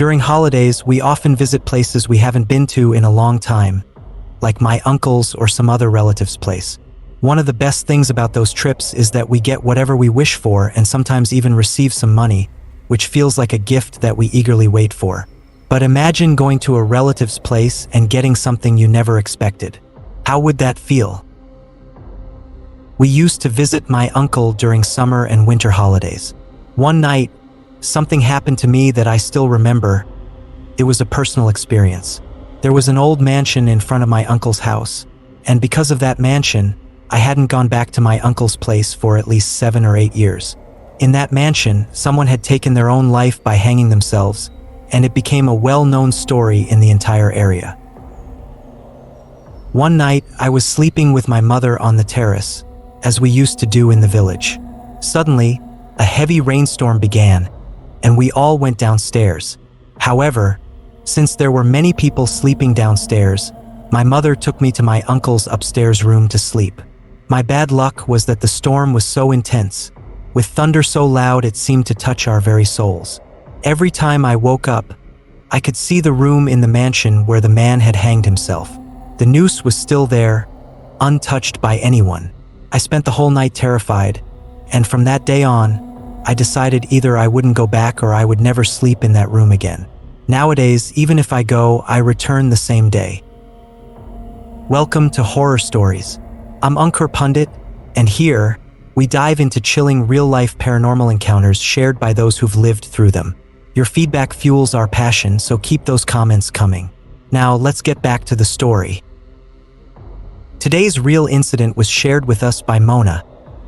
During holidays, we often visit places we haven't been to in a long time, like my uncle's or some other relative's place. One of the best things about those trips is that we get whatever we wish for and sometimes even receive some money, which feels like a gift that we eagerly wait for. But imagine going to a relative's place and getting something you never expected. How would that feel? We used to visit my uncle during summer and winter holidays. One night, something happened to me that I still remember. It was a personal experience. There was an old mansion in front of my uncle's house, and because of that mansion, I hadn't gone back to my uncle's place for at least 7 or 8 years. In that mansion, someone had taken their own life by hanging themselves, and it became a well-known story in the entire area. One night, I was sleeping with my mother on the terrace, as we used to do in the village. Suddenly, a heavy rainstorm began, and we all went downstairs. However, since there were many people sleeping downstairs, my mother took me to my uncle's upstairs room to sleep. My bad luck was that the storm was so intense, with thunder so loud it seemed to touch our very souls. Every time I woke up, I could see the room in the mansion where the man had hanged himself. The noose was still there, untouched by anyone. I spent the whole night terrified, and from that day on, I decided either I wouldn't go back or I would never sleep in that room again. Nowadays, even if I go, I return the same day. Welcome to Horror Stories. I'm Ankur Pundit, and here, we dive into chilling real-life paranormal encounters shared by those who've lived through them. Your feedback fuels our passion, so keep those comments coming. Now, let's get back to the story. Today's real incident was shared with us by Mona,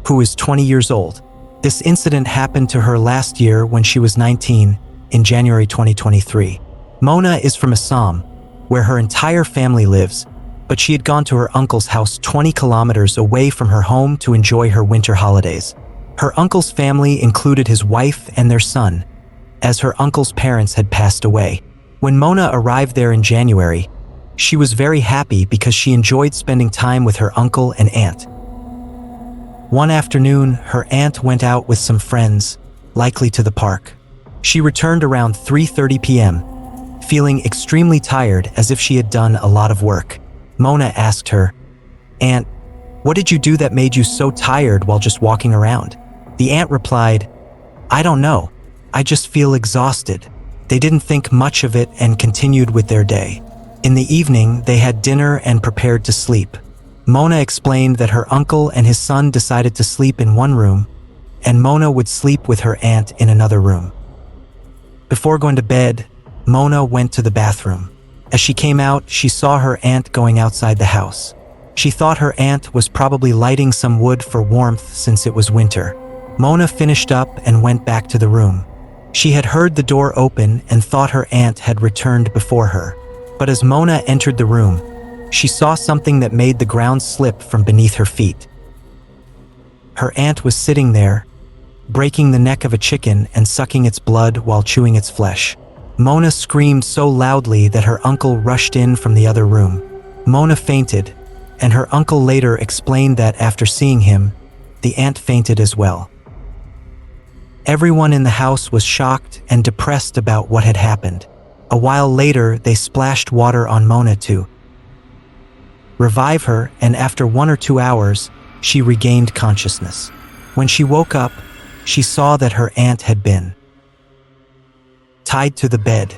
who is 20 years old. This incident happened to her last year when she was 19, in January 2023. Mona is from Assam, where her entire family lives, but she had gone to her uncle's house 20 kilometers away from her home to enjoy her winter holidays. Her uncle's family included his wife and their son, as her uncle's parents had passed away. When Mona arrived there in January, she was very happy because she enjoyed spending time with her uncle and aunt. One afternoon, her aunt went out with some friends, likely to the park. She returned around 3:30 p.m., feeling extremely tired as if she had done a lot of work. Mona asked her, "Aunt, what did you do that made you so tired while just walking around?" The aunt replied, "I don't know. I just feel exhausted." They didn't think much of it and continued with their day. In the evening, they had dinner and prepared to sleep. Mona explained that her uncle and his son decided to sleep in one room, and Mona would sleep with her aunt in another room. Before going to bed, Mona went to the bathroom. As she came out, she saw her aunt going outside the house. She thought her aunt was probably lighting some wood for warmth since it was winter. Mona finished up and went back to the room. She had heard the door open and thought her aunt had returned before her. But as Mona entered the room, she saw something that made the ground slip from beneath her feet. Her aunt was sitting there, breaking the neck of a chicken and sucking its blood while chewing its flesh. Mona screamed so loudly that her uncle rushed in from the other room. Mona fainted, and her uncle later explained that after seeing him, the aunt fainted as well. Everyone in the house was shocked and depressed about what had happened. A while later, they splashed water on Mona to revive her, and after 1 or 2 hours, she regained consciousness. When she woke up, she saw that her aunt had been tied to the bed.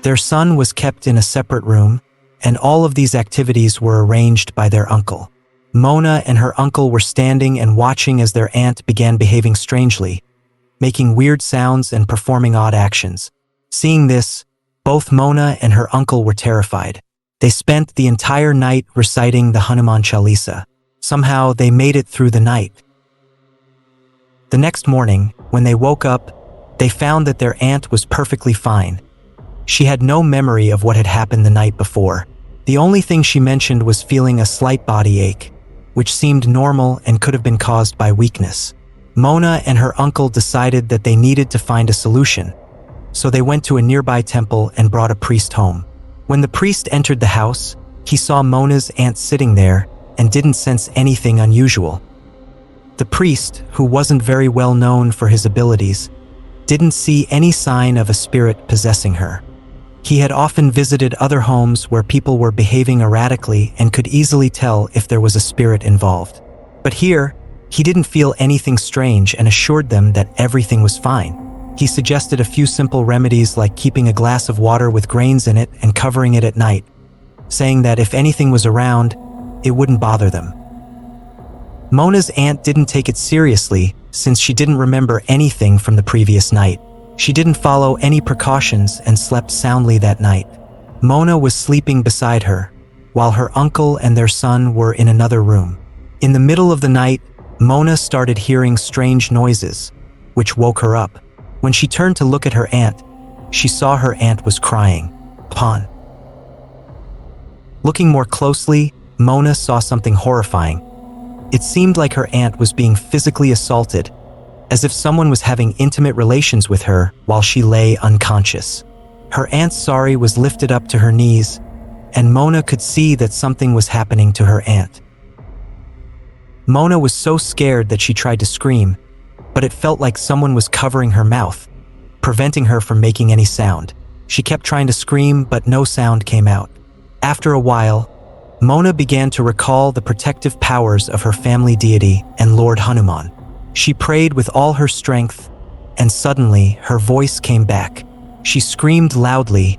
Their son was kept in a separate room, and all of these activities were arranged by their uncle. Mona and her uncle were standing and watching as their aunt began behaving strangely, making weird sounds and performing odd actions. Seeing this, both Mona and her uncle were terrified. They spent the entire night reciting the Hanuman Chalisa. Somehow, they made it through the night. The next morning, when they woke up, they found that their aunt was perfectly fine. She had no memory of what had happened the night before. The only thing she mentioned was feeling a slight body ache, which seemed normal and could have been caused by weakness. Mona and her uncle decided that they needed to find a solution, so they went to a nearby temple and brought a priest home. When the priest entered the house, he saw Mona's aunt sitting there and didn't sense anything unusual. The priest, who wasn't very well known for his abilities, didn't see any sign of a spirit possessing her. He had often visited other homes where people were behaving erratically and could easily tell if there was a spirit involved. But here, he didn't feel anything strange and assured them that everything was fine. He suggested a few simple remedies like keeping a glass of water with grains in it and covering it at night, saying that if anything was around, it wouldn't bother them. Mona's aunt didn't take it seriously since she didn't remember anything from the previous night. She didn't follow any precautions and slept soundly that night. Mona was sleeping beside her, while her uncle and their son were in another room. In the middle of the night, Mona started hearing strange noises, which woke her up. When she turned to look at her aunt, she saw her aunt was crying. Upon looking more closely, Mona saw something horrifying. It seemed like her aunt was being physically assaulted, as if someone was having intimate relations with her while she lay unconscious. Her aunt's sari was lifted up to her knees, and Mona could see that something was happening to her aunt. Mona was so scared that she tried to scream, but it felt like someone was covering her mouth, preventing her from making any sound. She kept trying to scream, but no sound came out. After a while, Mona began to recall the protective powers of her family deity and Lord Hanuman. She prayed with all her strength, and suddenly her voice came back. She screamed loudly,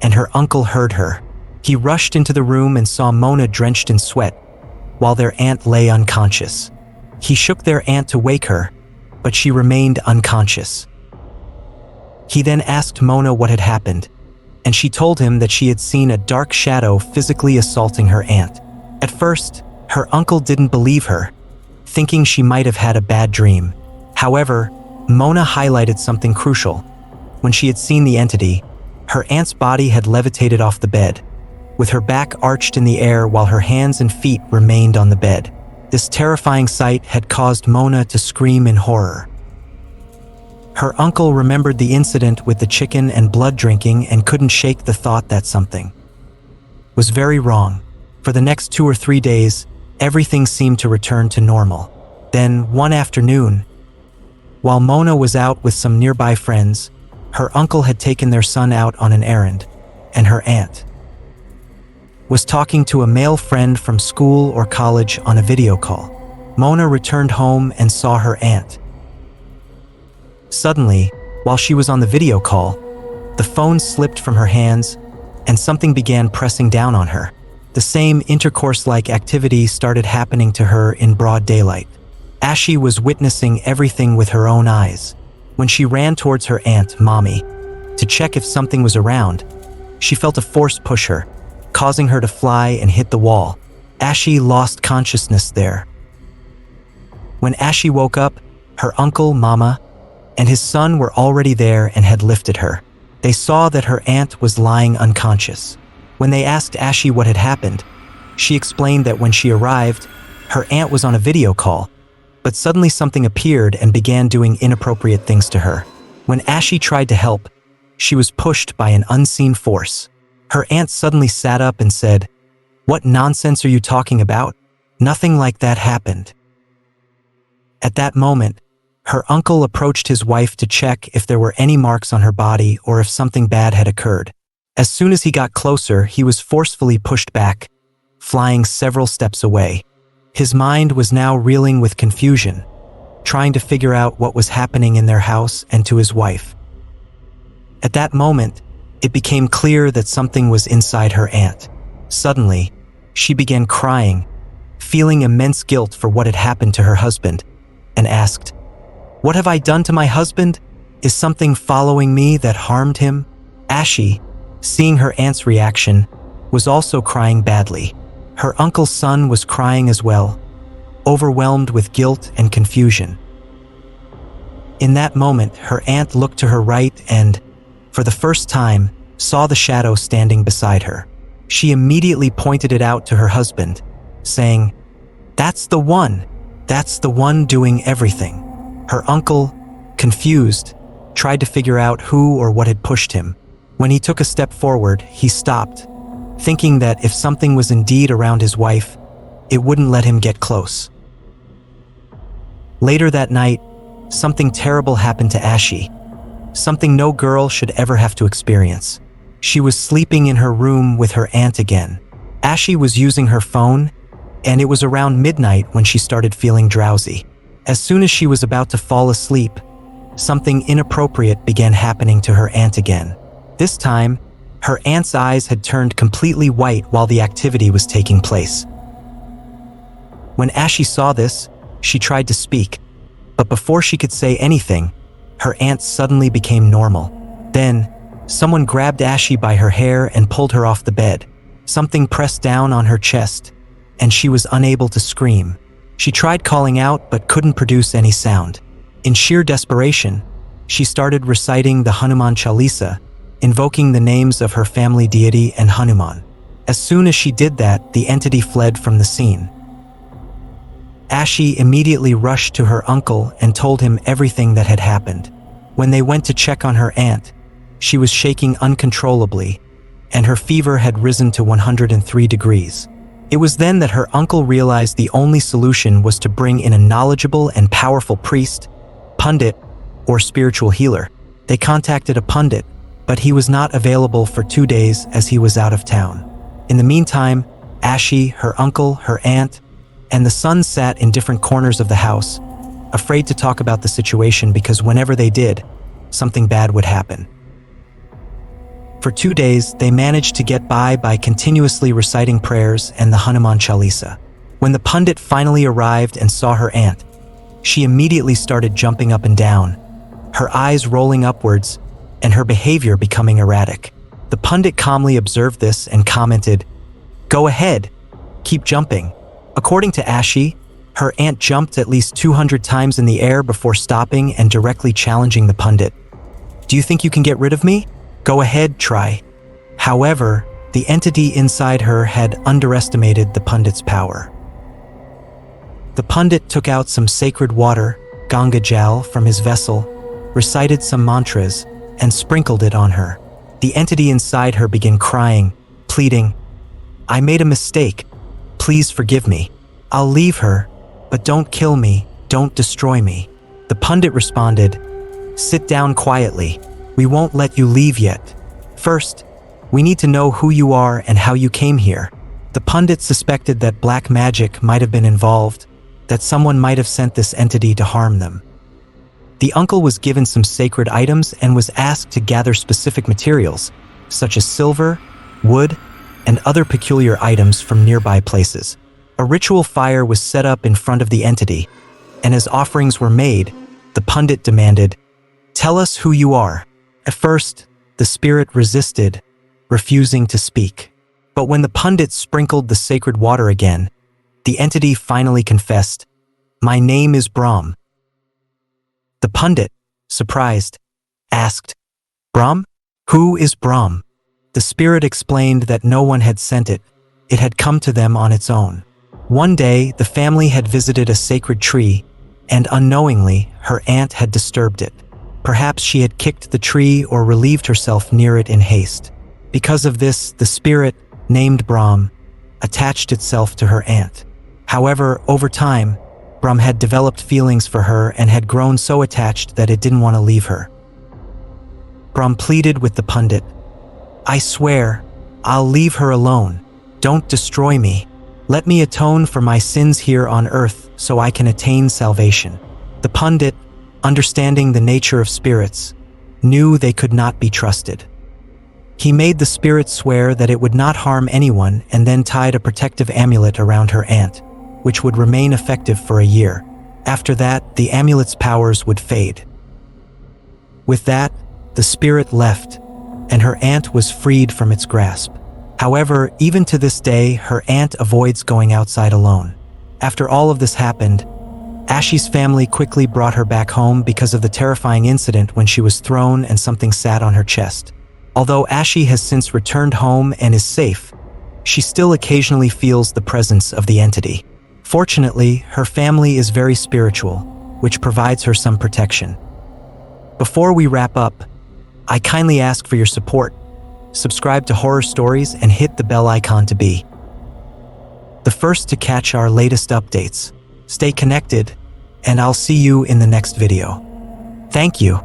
and her uncle heard her. He rushed into the room and saw Mona drenched in sweat, while their aunt lay unconscious. He shook their aunt to wake her, but she remained unconscious. He then asked Mona what had happened, and she told him that she had seen a dark shadow physically assaulting her aunt. At first, her uncle didn't believe her, thinking she might have had a bad dream. However, Mona highlighted something crucial. When she had seen the entity, her aunt's body had levitated off the bed, with her back arched in the air while her hands and feet remained on the bed. This terrifying sight had caused Mona to scream in horror. Her uncle remembered the incident with the chicken and blood drinking and couldn't shake the thought that something was very wrong. For the next 2 or 3 days, everything seemed to return to normal. Then, one afternoon, while Mona was out with some nearby friends, her uncle had taken their son out on an errand, and her aunt was talking to a male friend from school or college on a video call. Mona returned home and saw her aunt. Suddenly, while she was on the video call, the phone slipped from her hands and something began pressing down on her. The same intercourse-like activity started happening to her in broad daylight. Ashley was witnessing everything with her own eyes. When she ran towards her aunt, Mommy, to check if something was around, she felt a force push her, causing her to fly and hit the wall. Ashley lost consciousness there. When Ashley woke up, her uncle, Mama, and his son were already there and had lifted her. They saw that her aunt was lying unconscious. When they asked Ashley what had happened, she explained that when she arrived, her aunt was on a video call, but suddenly something appeared and began doing inappropriate things to her. When Ashley tried to help, she was pushed by an unseen force. Her aunt suddenly sat up and said, "What nonsense are you talking about? Nothing like that happened." At that moment, her uncle approached his wife to check if there were any marks on her body or if something bad had occurred. As soon as he got closer, he was forcefully pushed back, flying several steps away. His mind was now reeling with confusion, trying to figure out what was happening in their house and to his wife. At that moment, it became clear that something was inside her aunt. Suddenly, she began crying, feeling immense guilt for what had happened to her husband, and asked, "What have I done to my husband? Is something following me that harmed him?" Ashley, seeing her aunt's reaction, was also crying badly. Her uncle's son was crying as well, overwhelmed with guilt and confusion. In that moment, her aunt looked to her right and, for the first time, saw the shadow standing beside her. She immediately pointed it out to her husband, saying, "That's the one! That's the one doing everything." Her uncle, confused, tried to figure out who or what had pushed him. When he took a step forward, he stopped, thinking that if something was indeed around his wife, it wouldn't let him get close. Later that night, something terrible happened to Ashley. something no girl should ever have to experience. She was sleeping in her room with her aunt again. Ashley was using her phone, and it was around midnight when she started feeling drowsy. As soon as she was about to fall asleep, something inappropriate began happening to her aunt again. This time, her aunt's eyes had turned completely white while the activity was taking place. When Ashley saw this, she tried to speak, but before she could say anything, her aunt suddenly became normal. Then, someone grabbed Ashley by her hair and pulled her off the bed. Something pressed down on her chest, and she was unable to scream. She tried calling out but couldn't produce any sound. In sheer desperation, she started reciting the Hanuman Chalisa, invoking the names of her family deity and Hanuman. As soon as she did that, the entity fled from the scene. Ashley immediately rushed to her uncle and told him everything that had happened. When they went to check on her aunt, she was shaking uncontrollably, and her fever had risen to 103 degrees. It was then that her uncle realized the only solution was to bring in a knowledgeable and powerful priest, pundit, or spiritual healer. They contacted a pundit, but he was not available for 2 days as he was out of town. In the meantime, Ashley, her uncle, her aunt, and the son sat in different corners of the house, afraid to talk about the situation because whenever they did, something bad would happen. For 2 days, they managed to get by continuously reciting prayers and the Hanuman Chalisa. When the pundit finally arrived and saw her aunt, she immediately started jumping up and down, her eyes rolling upwards, and her behavior becoming erratic. The pundit calmly observed this and commented, "Go ahead, keep jumping." According to Ashley, her aunt jumped at least 200 times in the air before stopping and directly challenging the pundit. "Do you think you can get rid of me? Go ahead, try." However, the entity inside her had underestimated the pundit's power. The pundit took out some sacred water, Ganga Jal, from his vessel, recited some mantras, and sprinkled it on her. The entity inside her began crying, pleading, "I made a mistake. Please forgive me. I'll leave her, but don't kill me, don't destroy me." The pundit responded, "Sit down quietly. We won't let you leave yet. First, we need to know who you are and how you came here." The pundit suspected that black magic might have been involved, that someone might have sent this entity to harm them. The uncle was given some sacred items and was asked to gather specific materials, such as silver, wood, and other peculiar items from nearby places. A ritual fire was set up in front of the entity, and as offerings were made, the pundit demanded, "Tell us who you are." At first, the spirit resisted, refusing to speak. But when the pundit sprinkled the sacred water again, the entity finally confessed, "My name is Brahm." The pundit, surprised, asked, "Brahm? Who is Brahm?" The spirit explained that no one had sent it. It had come to them on its own. One day, the family had visited a sacred tree, and unknowingly, her aunt had disturbed it. Perhaps she had kicked the tree or relieved herself near it in haste. Because of this, the spirit, named Brahm, attached itself to her aunt. However, over time, Brahm had developed feelings for her and had grown so attached that it didn't want to leave her. Brahm pleaded with the pundit, "I swear, I'll leave her alone. Don't destroy me. Let me atone for my sins here on earth so I can attain salvation." The pundit, understanding the nature of spirits, knew they could not be trusted. He made the spirit swear that it would not harm anyone and then tied a protective amulet around her aunt, which would remain effective for a year. After that, the amulet's powers would fade. With that, the spirit left, and her aunt was freed from its grasp. However, even to this day, her aunt avoids going outside alone. After all of this happened, Ashley's family quickly brought her back home because of the terrifying incident when she was thrown and something sat on her chest. Although Ashley has since returned home and is safe, she still occasionally feels the presence of the entity. Fortunately, her family is very spiritual, which provides her some protection. Before we wrap up, I kindly ask for your support. Subscribe to Horror Stories and hit the bell icon to be the first to catch our latest updates. Stay connected, and I'll see you in the next video. Thank you.